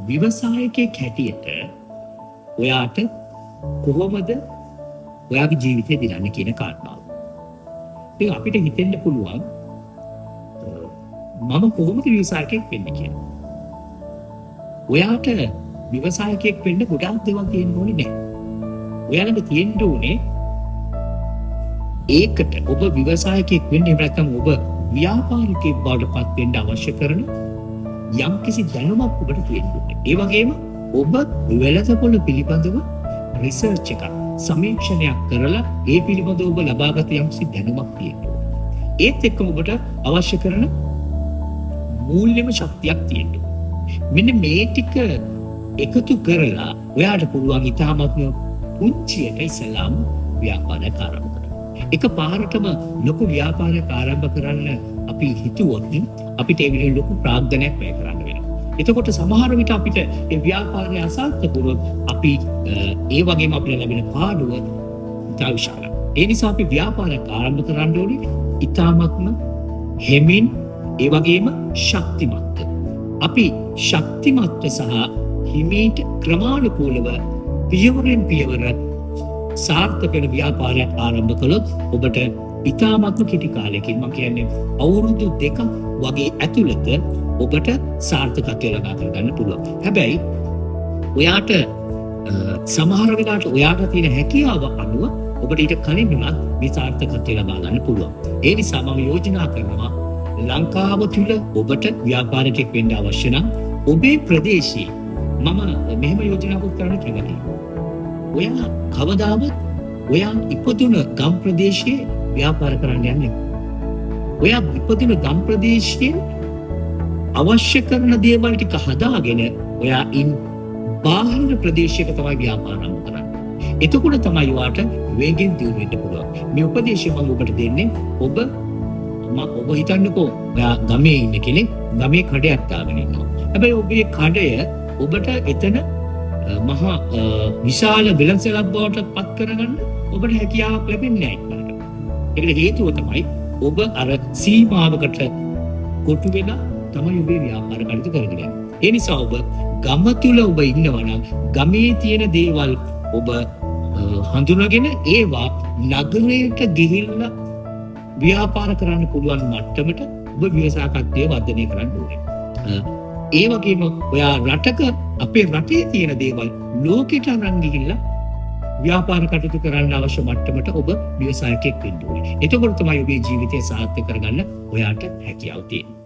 විවසායකයෙක් හැටියට ඔයාට කොහොමද ඔයාගේ ජීවිතය දිනන්න කියන කාරණාව. ඉතින් අපිට හිතෙන්න පුළුවන් මම කොහොමද විවසායකයෙක් වෙන්නේ කියලා. ඔයාට විවසායකයෙක් වෙන්න ගොඩාක් දේවල් තියෙන්න ඕනේ නැහැ. ඔයාලට තියෙන්න ඕනේ ඒකට ඔබ විවසායකයෙක් වෙන්න එහෙම නැත්නම් ඔබ ව්‍යාපාරිකයෙක් බවට පත් වෙන්න අවශ්‍ය කරන යම්කිසි දැනුමක් ඔබට තියෙන්න ඕනේ. ඒ වගේම ඔබ වෙළඳපොළ පිළිබඳව රිසර්ච් එකක් සමීක්ෂණයක් කරලා ඒ පිළිබඳව ඔබ ලබාගත යම්කිසි දැනුමක් තියෙන්න ඕනේ. ඒත් එක්කම ඔබට අවශ්‍ය කරන මූල්‍යම ශක්තියක් තියෙන්න ඕනේ. මෙන්න මේ ටික එකතු කරලා ඔයාට පුළුවන් ඉතාමත්ම පුංචියට ඉස්සලාම ව්‍යාපාරයක් ආරම්භ කරන්න. එක පාරටම ලොකු ව්‍යාපාරයක් ආරම්භ කරන්න අපි හිතුවොත් අපිට ඒ විදිහට ලොකු ප්‍රාග්ධනයක් වැය කරන්න වෙනවා. එතකොට සමහර විට අපිට ඒ ව්‍යාපාරය අසාර්ථක වුණොත් අපි ඒ වගේම අපිට ලැබෙන පාඩුව ඉතා විශාලයි. ඒ නිසා අපි ව්‍යාපාරයක් ආරම්භ කරන්න ඕනේ ඉතාමත්ම හෙමින් ඒ වගේම ශක්තිමත්ව. අපි ශක්තිමත්ව සහ හිමීට ක්‍රමානුකූලව පියවරෙන් පියවර සාර්ථක වෙන ව්‍යාපාරයක් ආරම්භ කළොත් ඔබට ඉතාමත්ම කෙටි කාලයකින් මම කියන්නේ අවුරුදු 2ක් වගේ ඇතුළත ඔබට සාර්ථකත්වය ලබා ගන්න පුළුවන්. හැබැයි ඔයාට සමහර වෙලාවට ඔයාට තියෙන හැකියාව අනුව ඔබට ඊට කලින් උනත් මේ සාර්ථකත්වය ලබා ගන්න පුළුවන්. ඒ නිසා මම යෝජනා කරනවා ලංකාව තුළ ඔබට ව්‍යාපාරිකයෙක් වෙන්න අවශ්‍ය නම් ඔබේ ප්‍රදේශයේ මම මෙහෙම යෝජනාවක් කරන්න කැමතියි. ඔයා කවදාවත් ඔයා ඉපදුන ගම් ප්‍රදේශයේ ව්‍යාපාර කරන්න යන්නේ. ඔයා ඉපදුන ගම් ප්‍රදේශයෙන් අවශ්‍ය කරන දේවල් ටික හදාගෙන ඔයා බාහිර ප්‍රදේශයක තමයි ව්‍යාපාර ආරම්භ කරන්නේ. එතකොට තමයි ඔයාට වේගෙන් දියුණු වෙන්න පුළුවන්. මේ උපදේශය මම ඔබට දෙන්නේ ඔබ හිතන්නකෝ ඔයා ගමේ ඉන්න කෙනෙක් ගමේ කඩයක් දාගෙන ඉන්නවා. හැබැයි ඔබේ කඩය ඔබට එතන මහා විශාල වෙළඳසැලක් බවට පත් කරගන්න ඔබට හැකියාවක් ලැබෙන්නේ නැහැ. ඒකට හේතුව තමයි ඔබ අර සීමාවකට කොටු වෙලා තමයි ඔබේ ව්‍යාපාර කටයුතු කරගෙන යන්නේ. ඒ නිසා ඔබ ගම තුල ඔබ ඉන්නවා නම් ගමේ තියෙන දේවල් ඔබ හඳුනාගෙන ඒවා නගරයට ගිහිල්ලා ව්‍යාපාර කරන්න පුළුවන් මට්ටමට ඔබ ව්‍යවසායකත්වය වර්ධනය කරන්න ඕනේ. ඒ වගේම ඔයා රටක අපේ රටේ තියෙන දේවල් ලෝකෙට අරන් ගිහිල්ලා ව්‍යාපාර කටයුතු කරන්න අවශ්‍ය මට්ටමට ඔබ ව්‍යවසායකයෙක් වෙන්න ඕනේ. එතකොට තමයි ඔබේ ජීවිතය සාර්ථක කරගන්න ඔයාට හැකියාව තියෙන්නේ.